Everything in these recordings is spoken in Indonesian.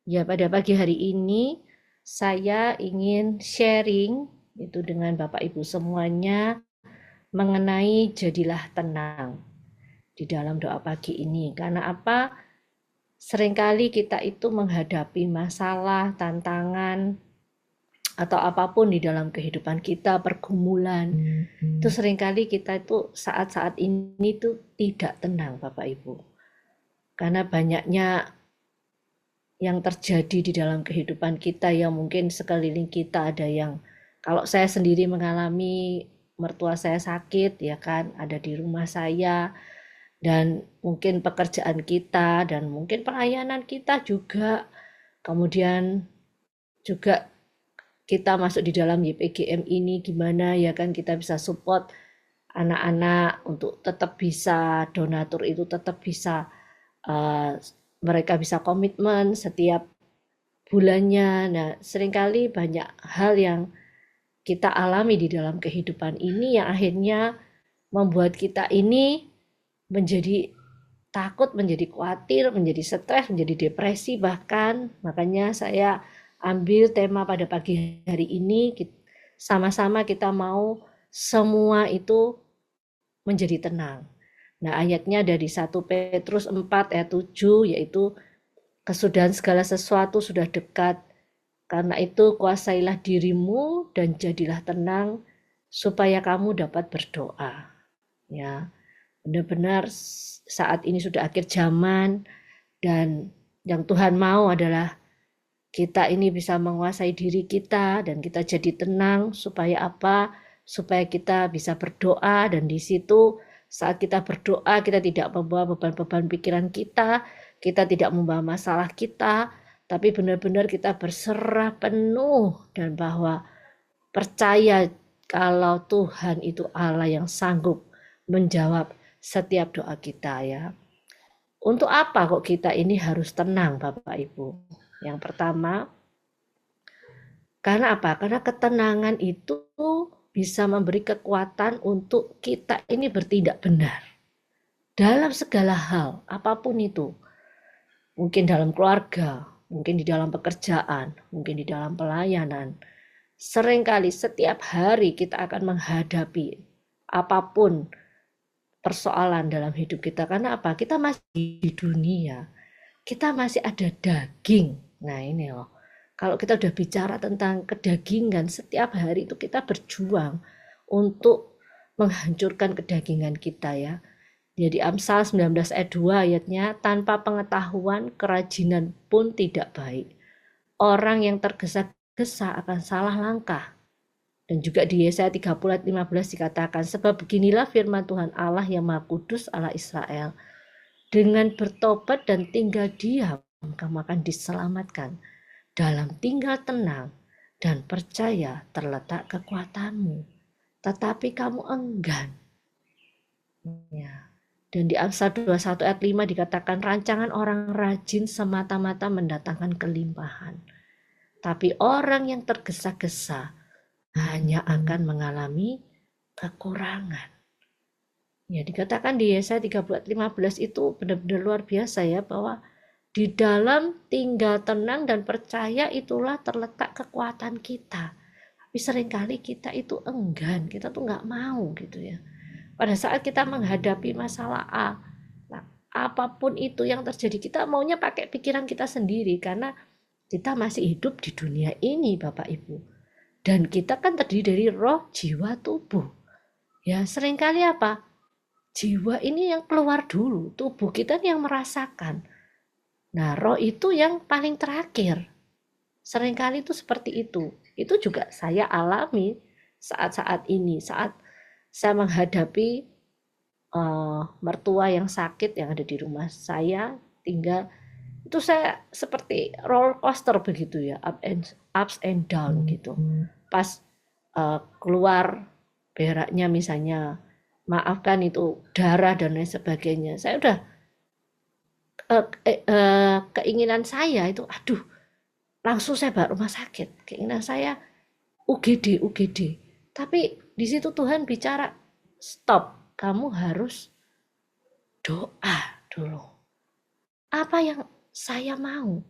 Ya, pada pagi hari ini saya ingin sharing itu dengan Bapak Ibu semuanya mengenai jadilah tenang di dalam doa pagi ini. Karena apa? Seringkali kita itu menghadapi masalah, tantangan, atau apapun di dalam kehidupan kita, pergumulan. Itu seringkali kita itu saat-saat ini tuh tidak tenang Bapak Ibu. Karena banyaknya yang terjadi di dalam kehidupan kita yang mungkin sekeliling kita ada yang, kalau saya sendiri mengalami mertua saya sakit ya kan, ada di rumah saya, dan mungkin pekerjaan kita dan mungkin pelayanan kita juga, kemudian juga kita masuk di dalam YPGM ini gimana ya kan, kita bisa support anak-anak untuk tetap bisa donatur itu tetap bisa, mereka bisa komitmen setiap bulannya. Nah, seringkali banyak hal yang kita alami di dalam kehidupan ini yang akhirnya membuat kita ini menjadi takut, menjadi khawatir, menjadi stres, menjadi depresi bahkan. Makanya saya ambil tema pada pagi hari ini, sama-sama kita mau semua itu menjadi tenang. Nah, ayatnya dari 1 Petrus 4 ayat 7, yaitu kesudahan segala sesuatu sudah dekat. Karena itu kuasailah dirimu dan jadilah tenang supaya kamu dapat berdoa. Ya, benar-benar saat ini sudah akhir zaman dan yang Tuhan mau adalah kita ini bisa menguasai diri kita dan kita jadi tenang supaya apa? Supaya kita bisa berdoa, dan di situ saat kita berdoa kita tidak membawa beban-beban pikiran kita tidak membawa masalah kita, tapi benar-benar kita berserah penuh dan bahwa percaya kalau Tuhan itu Allah yang sanggup menjawab setiap doa kita ya. Untuk apa kok kita ini harus tenang Bapak Ibu? Yang pertama, karena apa? Karena ketenangan itu bisa memberi kekuatan untuk kita ini bertindak benar dalam segala hal, apapun itu. Mungkin dalam keluarga, mungkin di dalam pekerjaan, mungkin di dalam pelayanan. Seringkali setiap hari kita akan menghadapi apapun persoalan dalam hidup kita. Karena apa? Kita masih di dunia, kita masih ada daging. Nah ini loh, kalau kita udah bicara tentang kedagingan, setiap hari itu kita berjuang untuk menghancurkan kedagingan kita ya. Jadi Amsal 19 ayat 2 ayatnya, tanpa pengetahuan kerajinan pun tidak baik. Orang yang tergesa-gesa akan salah langkah. Dan juga di Yesaya 30 ayat 15 dikatakan, sebab beginilah firman Tuhan Allah yang Maha Kudus Allah Israel. Dengan bertobat dan tinggal diam, kamu akan diselamatkan. Dalam tinggal tenang dan percaya terletak kekuatanmu. Tetapi kamu enggan. Ya. Dan di Amsal 21 ayat 5 dikatakan, rancangan orang rajin semata-mata mendatangkan kelimpahan. Tapi orang yang tergesa-gesa hanya akan mengalami kekurangan. Ya, dikatakan di Yesaya 30 ayat 15 itu benar-benar luar biasa ya, bahwa di dalam tinggal tenang dan percaya itulah terletak kekuatan kita. Tapi seringkali kita itu enggan, kita tuh nggak mau gitu ya. Pada saat kita menghadapi masalah A, nah, apapun itu yang terjadi, kita maunya pakai pikiran kita sendiri karena kita masih hidup di dunia ini Bapak Ibu. Dan kita kan terdiri dari roh, jiwa, tubuh. Ya seringkali apa? Jiwa ini yang keluar dulu, tubuh kita yang merasakan. Nah roh itu yang paling terakhir. Seringkali itu seperti itu. Itu juga saya alami saat-saat ini, saat saya menghadapi mertua yang sakit yang ada di rumah saya tinggal, itu saya seperti roller coaster begitu ya, ups and down gitu. Pas keluar beraknya misalnya, maafkan itu darah dan lain sebagainya, saya udah keinginan saya itu aduh langsung saya bawa rumah sakit, keinginan saya UGD. Tapi di situ Tuhan bicara, stop, kamu harus doa dulu. Apa yang saya mau?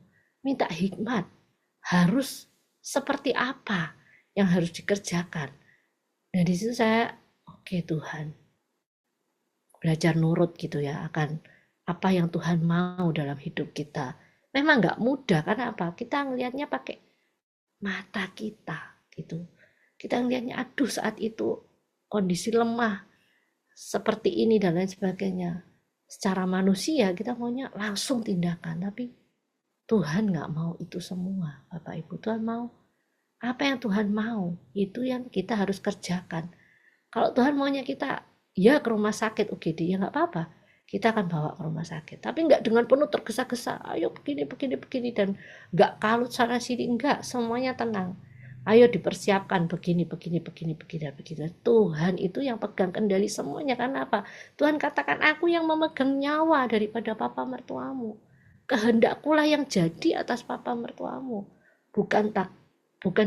minta hikmat. Harus seperti apa yang harus dikerjakan. Dan di situ saya, oke Tuhan, belajar nurut gitu ya akan apa yang Tuhan mau dalam hidup kita. Memang nggak mudah, karena apa? Kita ngelihatnya pakai mata kita gitu. Kita ngelihatnya, aduh saat itu kondisi lemah seperti ini dan lain sebagainya. Secara manusia kita maunya langsung tindakan, tapi Tuhan nggak mau itu semua, Bapak Ibu. Tuhan mau apa yang Tuhan mau, itu yang kita harus kerjakan. Kalau Tuhan maunya kita ya ke rumah sakit UGD, ya nggak apa-apa. Kita akan bawa ke rumah sakit. Tapi nggak dengan penuh tergesa-gesa. Ayo begini. Dan nggak kalut sana sini. Enggak, semuanya tenang. Ayo dipersiapkan begini. Tuhan itu yang pegang kendali semuanya. Karena apa? Tuhan katakan, aku yang memegang nyawa daripada papa mertuamu. Kehendakkulah yang jadi atas papa mertuamu. Bukan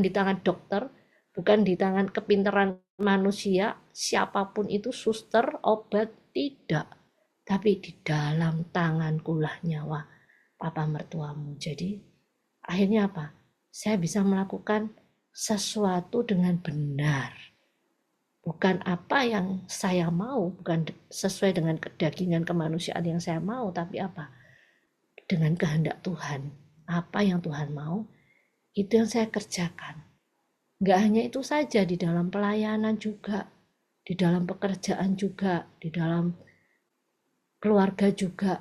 di tangan dokter, bukan di tangan kepintaran manusia, siapapun itu, suster, obat, tidak. Tapi di dalam tangankulah nyawa papa mertuamu. Jadi akhirnya apa? Saya bisa melakukan sesuatu dengan benar. Bukan apa yang saya mau, bukan sesuai dengan kedagingan kemanusiaan yang saya mau, tapi apa? Dengan kehendak Tuhan. Apa yang Tuhan mau, itu yang saya kerjakan. Nggak hanya itu saja, di dalam pelayanan juga, di dalam pekerjaan juga, di dalam keluarga juga.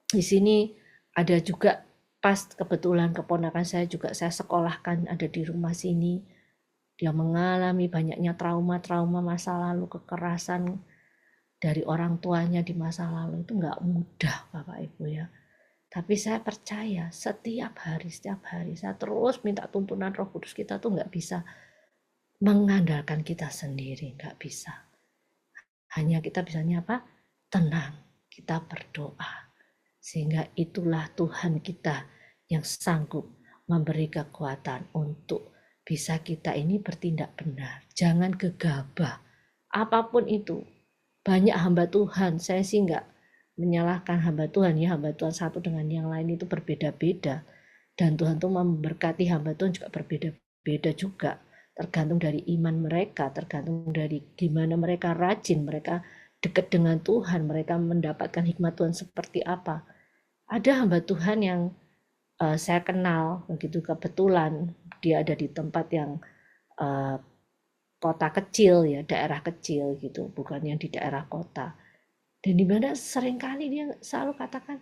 Di sini ada juga, pas kebetulan keponakan saya juga saya sekolahkan ada di rumah sini. Dia mengalami banyaknya trauma-trauma masa lalu, kekerasan dari orang tuanya di masa lalu. Itu nggak mudah Bapak Ibu ya. Tapi saya percaya setiap hari saya terus minta tuntunan Roh Kudus. Kita tuh nggak bisa mengandalkan kita sendiri, nggak bisa. Hanya kita bisanya apa? Tenang, kita berdoa. Sehingga itulah Tuhan kita yang sanggup memberi kekuatan untuk bisa kita ini bertindak benar. Jangan gegabah, apapun itu. Banyak hamba Tuhan, saya sih nggak menyalahkan hamba Tuhan ya, hamba Tuhan satu dengan yang lain itu berbeda-beda. Dan Tuhan tuh memberkati hamba Tuhan juga berbeda-beda juga. Tergantung dari iman mereka, tergantung dari gimana mereka rajin, mereka dekat dengan Tuhan, mereka mendapatkan hikmat Tuhan seperti apa. Ada hamba Tuhan yang saya kenal, begitu kebetulan dia ada di tempat yang kota kecil ya, daerah kecil gitu, bukan yang di daerah kota. Dan dimana seringkali dia selalu katakan,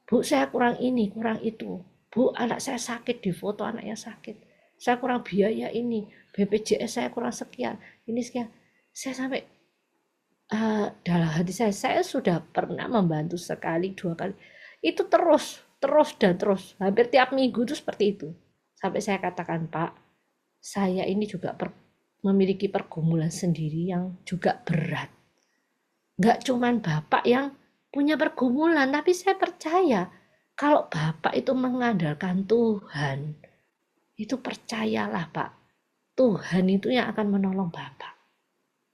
Bu saya kurang ini, kurang itu. Bu anak saya sakit, di foto anaknya sakit. Saya kurang biaya ini, BPJS saya kurang sekian, ini sekian. Saya sampai dalam hati saya sudah pernah membantu sekali, 2 kali. Itu terus, hampir tiap minggu itu seperti itu. Sampai saya katakan, Pak, saya ini juga memiliki pergumulan sendiri yang juga berat. Nggak cuman Bapak yang punya pergumulan, tapi saya percaya kalau Bapak itu mengandalkan Tuhan, itu percayalah Pak, Tuhan itu yang akan menolong Bapak.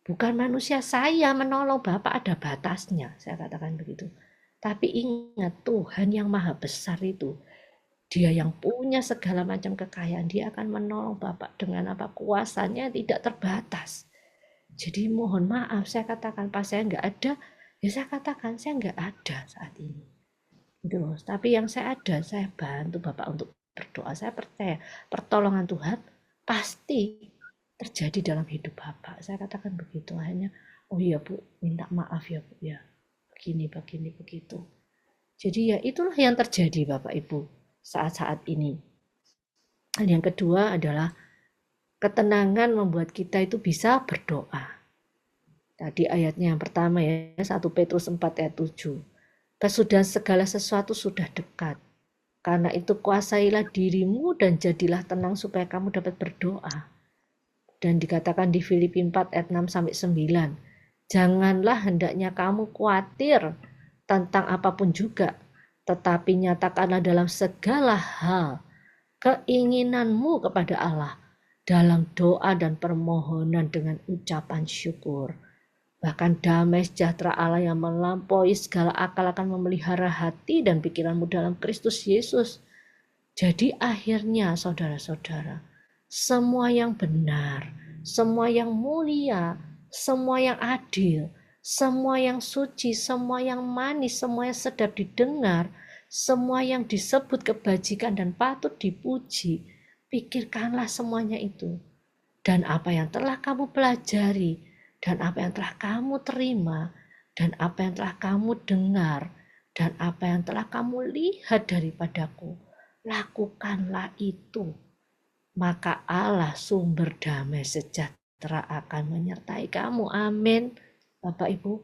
Bukan manusia, saya menolong Bapak ada batasnya, saya katakan begitu. Tapi ingat, Tuhan yang maha besar itu, dia yang punya segala macam kekayaan, dia akan menolong Bapak dengan apa, kuasanya tidak terbatas. Jadi mohon maaf, saya katakan pas saya nggak ada, ya saya katakan saya nggak ada saat ini. Gitu loh. Tapi yang saya ada, saya bantu Bapak untuk berdoa. Saya percaya pertolongan Tuhan pasti terjadi dalam hidup Bapak. Saya katakan begitu. Hanya, oh iya Bu, minta maaf ya Bu ya. Begini, begitu. Jadi ya itulah yang terjadi Bapak Ibu saat-saat ini. Dan yang kedua adalah ketenangan membuat kita itu bisa berdoa. Tadi ayatnya yang pertama ya, 1 Petrus 4 ayat 7. Kesudahan segala sesuatu sudah dekat. Karena itu kuasailah dirimu dan jadilah tenang supaya kamu dapat berdoa. Dan dikatakan di Filipi 4 ayat 6 sampai 9. Janganlah hendaknya kamu khawatir tentang apapun juga, tetapi nyatakanlah dalam segala hal keinginanmu kepada Allah dalam doa dan permohonan dengan ucapan syukur. Bahkan damai sejahtera Allah yang melampaui segala akal akan memelihara hati dan pikiranmu dalam Kristus Yesus. Jadi akhirnya saudara-saudara, semua yang benar, semua yang mulia, semua yang adil, semua yang suci, semua yang manis, semua yang sedap didengar, semua yang disebut kebajikan dan patut dipuji, pikirkanlah semuanya itu. Dan apa yang telah kamu pelajari, dan apa yang telah kamu terima, dan apa yang telah kamu dengar, dan apa yang telah kamu lihat daripadaku, lakukanlah itu. Maka Allah sumber damai sejahtera akan menyertai kamu. Amin. Bapak Ibu,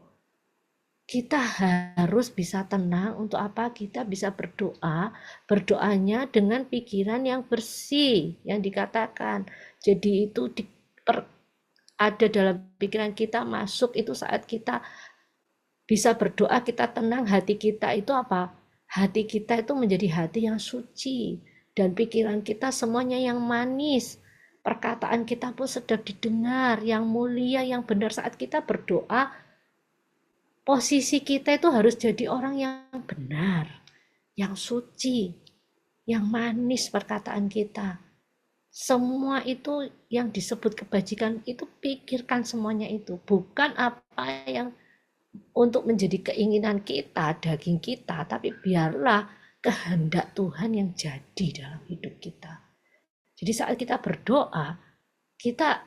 kita harus bisa tenang. Untuk apa? Kita bisa berdoa. Berdoanya dengan pikiran yang bersih, yang dikatakan. Jadi itu ada dalam pikiran kita, masuk itu saat kita bisa berdoa, kita tenang, hati kita itu apa? Hati kita itu menjadi hati yang suci. Dan pikiran kita semuanya yang manis. Perkataan kita pun sedap didengar, yang mulia, yang benar. Saat kita berdoa, posisi kita itu harus jadi orang yang benar, yang suci, yang manis perkataan kita. Semua itu yang disebut kebajikan itu, pikirkan semuanya itu. Bukan apa yang untuk menjadi keinginan kita, daging kita, tapi biarlah kehendak Tuhan yang jadi dalam hidup kita. Jadi saat kita berdoa, kita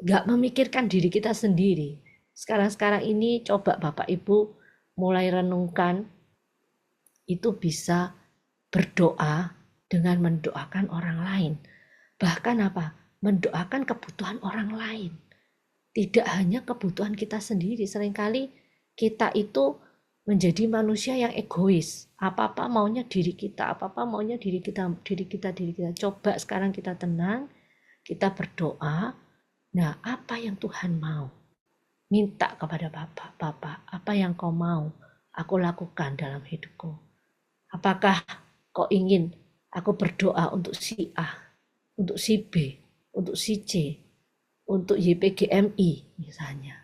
nggak memikirkan diri kita sendiri. Sekarang ini coba Bapak Ibu mulai renungkan, itu bisa berdoa dengan mendoakan orang lain. Bahkan apa? Mendoakan kebutuhan orang lain. Tidak hanya kebutuhan kita sendiri. Seringkali kita itu menjadi manusia yang egois. Apa-apa maunya diri kita, apa-apa maunya diri kita. Coba sekarang kita tenang, kita berdoa. Nah, apa yang Tuhan mau? Minta kepada Bapak, apa yang kau mau aku lakukan dalam hidupku? Apakah kau ingin aku berdoa untuk si A, untuk si B, untuk si C, untuk YPGMI misalnya.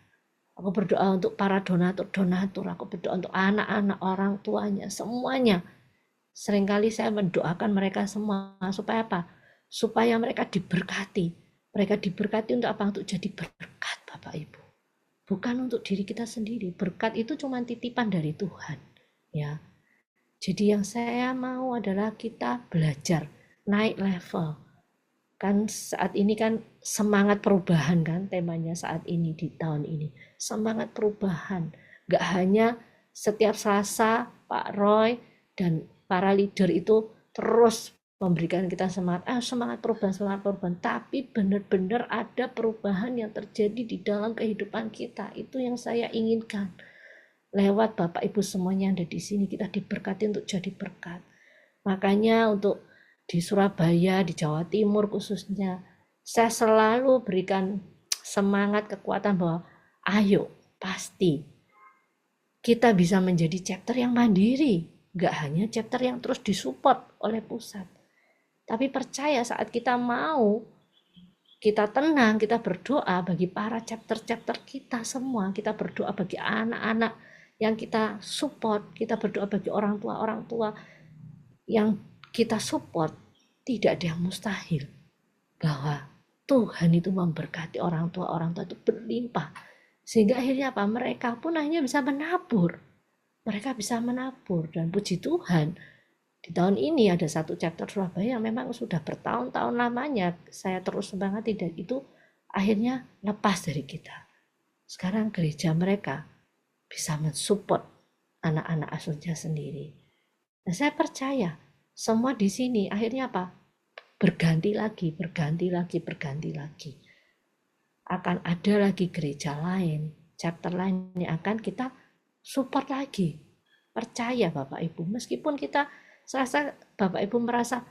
Aku berdoa untuk para donatur, aku berdoa untuk anak-anak, orang tuanya, semuanya. Seringkali saya mendoakan mereka semua, supaya apa? Supaya mereka diberkati. Mereka diberkati untuk apa? Untuk jadi berkat, Bapak Ibu. Bukan untuk diri kita sendiri. Berkat itu cuma titipan dari Tuhan. Ya. Jadi yang saya mau adalah kita belajar, naik level. Kan saat ini kan semangat perubahan kan temanya saat ini di tahun ini. Semangat perubahan. Gak hanya setiap Selasa Pak Roy dan para leader itu terus memberikan kita semangat perubahan, tapi benar-benar ada perubahan yang terjadi di dalam kehidupan kita. Itu yang saya inginkan. Lewat Bapak Ibu semuanya yang ada di sini, kita diberkati untuk jadi berkat. Makanya untuk di Surabaya, di Jawa Timur khususnya, saya selalu berikan semangat, kekuatan bahwa ayo, pasti kita bisa menjadi chapter yang mandiri. Gak hanya chapter yang terus disupport oleh pusat. Tapi percaya saat kita mau, kita tenang, kita berdoa bagi para chapter-chapter kita semua. Kita berdoa bagi anak-anak yang kita support. Kita berdoa bagi orang tua yang kita support. Tidak ada yang mustahil. Bahwa Tuhan itu memberkati orang tua itu berlimpah. Sehingga akhirnya apa? Mereka pun hanya bisa menabur. Mereka bisa menabur. Dan puji Tuhan, di tahun ini ada satu chapter Surabaya yang memang sudah bertahun-tahun lamanya saya terus semangati, dan itu akhirnya lepas dari kita. Sekarang gereja mereka bisa mensupport anak-anak asuhnya sendiri. Nah, saya percaya semua di sini akhirnya apa? Berganti lagi. Akan ada lagi gereja lain, chapter lain yang akan kita support lagi. Percaya Bapak Ibu, meskipun kita serasa Bapak Ibu merasa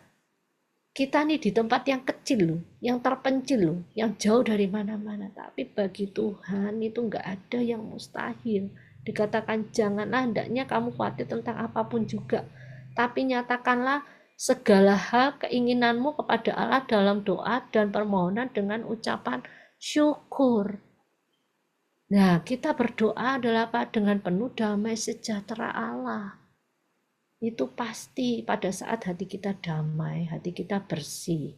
kita nih di tempat yang kecil loh, yang terpencil loh, yang jauh dari mana-mana. Tapi bagi Tuhan itu nggak ada yang mustahil. Dikatakan janganlah hendaknya kamu khawatir tentang apapun juga, tapi nyatakanlah segala hal keinginanmu kepada Allah dalam doa dan permohonan dengan ucapan syukur. Nah, kita berdoa adalah apa? Dengan penuh damai sejahtera Allah. itu pasti pada saat hati kita damai, hati kita bersih,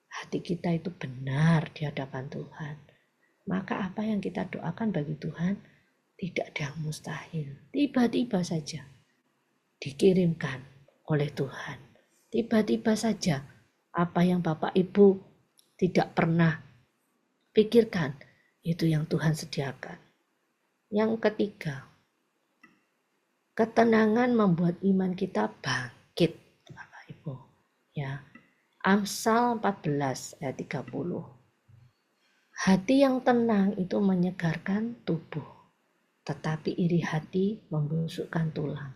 hati kita itu benar di hadapan Tuhan, maka apa yang kita doakan bagi Tuhan tidak ada yang mustahil. Tiba-tiba saja dikirimkan oleh Tuhan. Tiba-tiba saja apa yang Bapak Ibu tidak pernah pikirkan, itu yang Tuhan sediakan. Yang ketiga, ketenangan membuat iman kita bangkit, Bapak Ibu. Ya. Amsal 14 ayat 30. Hati yang tenang itu menyegarkan tubuh, tetapi iri hati membusukkan tulang.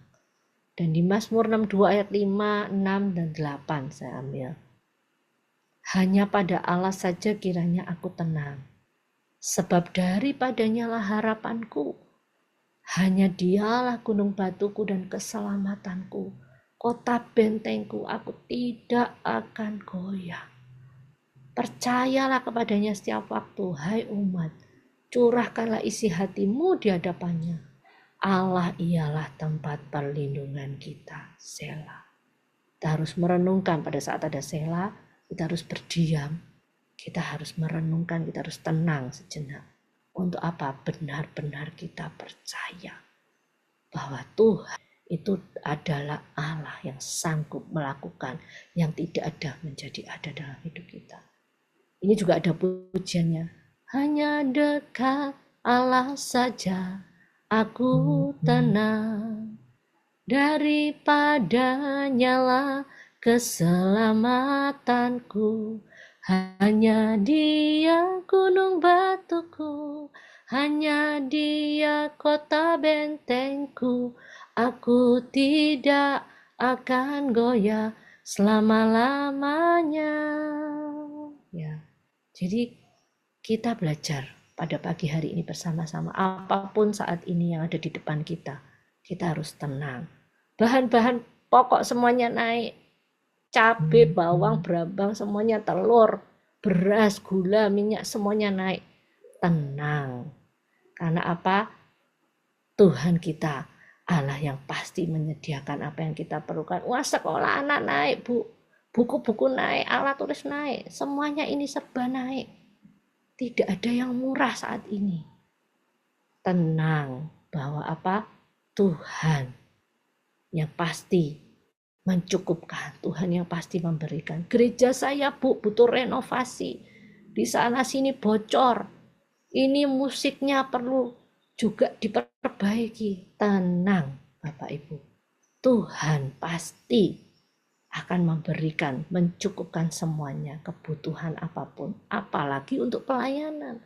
Dan di Mazmur 62 ayat 5, 6, dan 8 saya ambil. Hanya pada Allah saja kiranya aku tenang, sebab daripadanya lah harapanku. Hanya Dialah gunung batuku dan keselamatanku, kota bentengku, aku tidak akan goyah. Percayalah kepadanya setiap waktu, hai umat, curahkanlah isi hatimu di hadapannya. Allah ialah tempat perlindungan kita. Selah. Kita harus merenungkan pada saat ada selah, kita harus berdiam, kita harus merenungkan, kita harus tenang sejenak. Untuk apa? Benar-benar kita percaya bahwa Tuhan itu adalah Allah yang sanggup melakukan yang tidak ada menjadi ada dalam hidup kita. Ini juga ada pujiannya. Hanya dekat Allah saja aku tenang, daripadanya lah keselamatanku. Hanya Dia gunung batuku, hanya Dia kota bentengku. Aku tidak akan goyah selama-lamanya. Ya. Jadi kita belajar pada pagi hari ini bersama-sama, apapun saat ini yang ada di depan kita harus tenang. Bahan-bahan pokok semuanya naik, cabai, bawang, brambang, semuanya, telur, beras, gula, minyak, semuanya naik. Tenang. Karena apa? Tuhan kita Allah yang pasti menyediakan apa yang kita perlukan. Wah, sekolah anak naik, Bu. Buku-buku naik, alat tulis naik, semuanya ini serba naik. Tidak ada yang murah saat ini. Tenang bahwa apa? Tuhan yang pasti mencukupkan, Tuhan yang pasti memberikan. Gereja saya, Bu, butuh renovasi. Di sana sini bocor. Ini musiknya perlu juga diperbaiki. Tenang, Bapak Ibu. Tuhan pasti akan memberikan, mencukupkan semuanya, kebutuhan apapun, apalagi untuk pelayanan,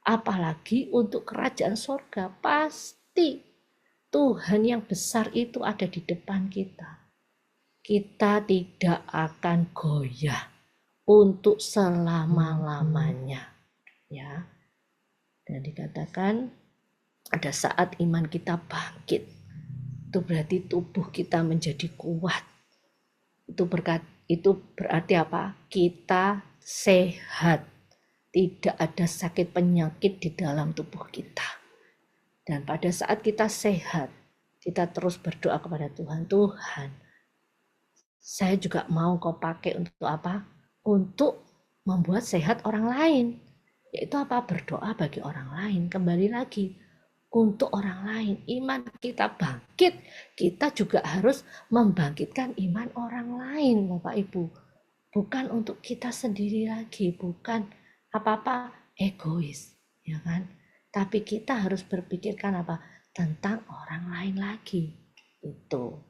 apalagi untuk kerajaan sorga. Pasti Tuhan yang besar itu ada di depan kita. Kita tidak akan goyah untuk selama-lamanya, ya. Dan dikatakan ada saat iman kita bangkit, itu berarti tubuh kita menjadi kuat. Itu berarti apa? Kita sehat. Tidak ada sakit penyakit di dalam tubuh kita. Dan pada saat kita sehat, kita terus berdoa kepada Tuhan. Tuhan, saya juga mau Kau pakai untuk apa? Untuk membuat sehat orang lain. Yaitu apa? Berdoa bagi orang lain. Kembali lagi, untuk orang lain. Iman kita bangkit, kita juga harus membangkitkan iman orang lain, Bapak Ibu. Bukan untuk kita sendiri lagi, bukan apa-apa egois, ya kan? Tapi kita harus berpikirkan apa? Tentang orang lain lagi. Itu.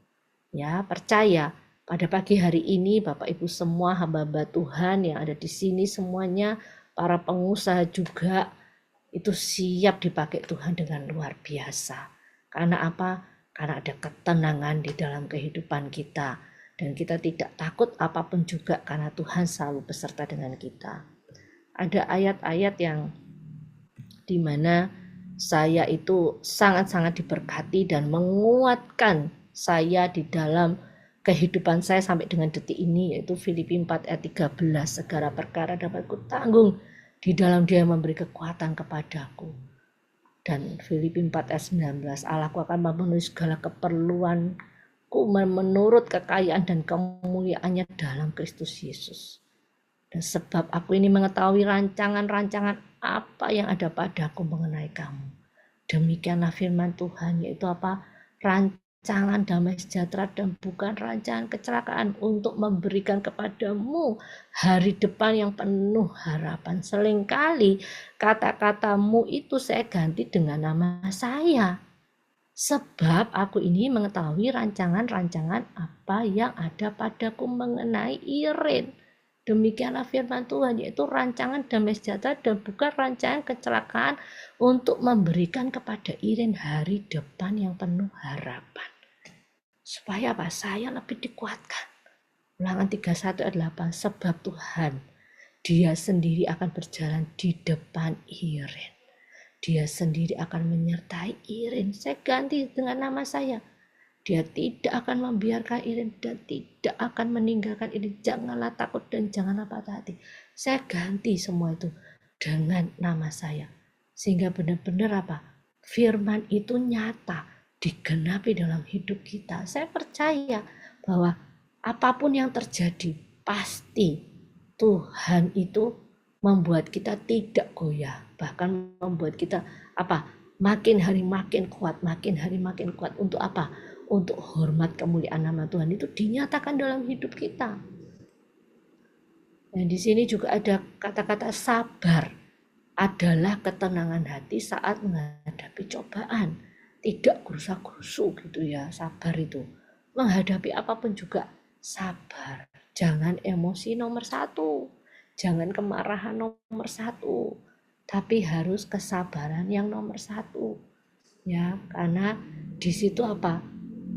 Ya, percaya pada pagi hari ini Bapak Ibu semua hamba-hamba Tuhan yang ada di sini semuanya, para pengusaha juga, itu siap dipakai Tuhan dengan luar biasa. Karena apa? Karena ada ketenangan di dalam kehidupan kita. Dan kita tidak takut apapun juga karena Tuhan selalu beserta dengan kita. Ada ayat-ayat yang dimana saya itu sangat-sangat diberkati dan menguatkan saya di dalam kehidupan saya sampai dengan detik ini, yaitu Filipi 4 ayat 13. Segala perkara dapat kutanggung di dalam Dia yang memberi kekuatan kepadaku. Dan Filipi 4 ayat 19, Allahku akan memenuhi segala keperluan menurut kekayaan dan kemuliaannya dalam Kristus Yesus. Dan sebab aku ini mengetahui rancangan-rancangan apa yang ada padaku mengenai kamu. Demikianlah firman Tuhan, yaitu apa? Rancangan damai sejahtera dan bukan rancangan kecelakaan, untuk memberikan kepadamu hari depan yang penuh harapan. Selingkali kata-katamu itu saya ganti dengan nama saya. Sebab aku ini mengetahui rancangan-rancangan apa yang ada padaku mengenai Irin. Demikianlah firman Tuhan, yaitu rancangan damai sejahtera dan bukan rancangan kecelakaan, untuk memberikan kepada Irin hari depan yang penuh harapan. Supaya apa? Saya lebih dikuatkan. Ulangan 31 ayat 8. Sebab Tuhan, Dia sendiri akan berjalan di depan Irin. Dia sendiri akan menyertai Irin. Saya ganti dengan nama saya. Dia tidak akan membiarkan Irin dan tidak akan meninggalkan Irin. Janganlah takut dan janganlah patah hati. Saya ganti semua itu dengan nama saya. Sehingga benar-benar apa? Firman itu nyata, digenapi dalam hidup kita. Saya percaya bahwa apapun yang terjadi, pasti Tuhan itu membuat kita tidak goyah, bahkan membuat kita apa? Makin hari makin kuat, makin hari makin kuat. Untuk apa? Untuk hormat kemuliaan nama Tuhan itu dinyatakan dalam hidup kita. Dan di sini juga ada kata-kata sabar, adalah ketenangan hati saat menghadapi cobaan. Tidak gerusa-gerusu gitu ya, sabar itu. Menghadapi apapun juga sabar. Jangan emosi nomor 1. Jangan kemarahan nomor 1, tapi harus kesabaran yang nomor 1. Ya, karena di situ apa?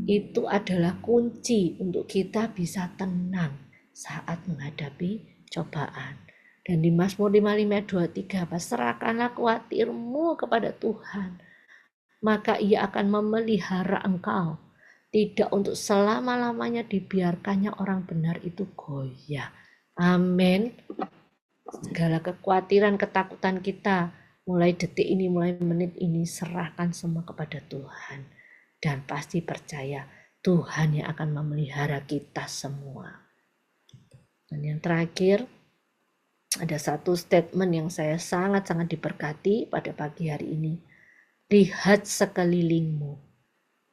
Itu adalah kunci untuk kita bisa tenang saat menghadapi cobaan. Dan di Mazmur 55 ayat 23 apa? Serahkanlah khawatirmu kepada Tuhan, maka Ia akan memelihara engkau. Tidak untuk selama-lamanya dibiarkannya orang benar itu goyah. Amin. Segala kekhawatiran, ketakutan kita mulai detik ini, mulai menit ini, serahkan semua kepada Tuhan. Dan pasti percaya Tuhan yang akan memelihara kita semua. Dan yang terakhir, ada satu statement yang saya sangat-sangat diberkati pada pagi hari ini. Lihat sekelilingmu,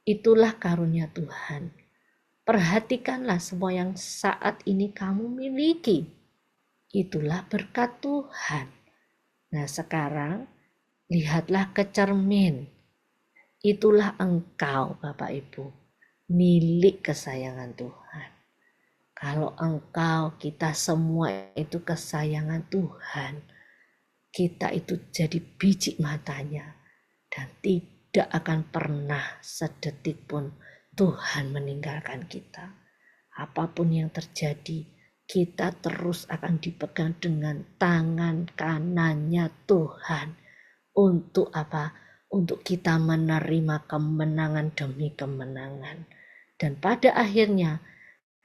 itulah karunia Tuhan. Perhatikanlah semua yang saat ini kamu miliki. Itulah berkat Tuhan. Nah sekarang lihatlah ke cermin. Itulah engkau Bapak Ibu, milik kesayangan Tuhan. Kalau engkau, kita semua itu kesayangan Tuhan. Kita itu jadi biji matanya. Dan tidak akan pernah sedetik pun Tuhan meninggalkan kita. Apapun yang terjadi, kita terus akan dipegang dengan tangan kanannya Tuhan. Untuk apa? Untuk kita menerima kemenangan demi kemenangan. Dan pada akhirnya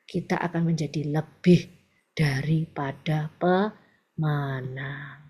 kita akan menjadi lebih daripada pemenang.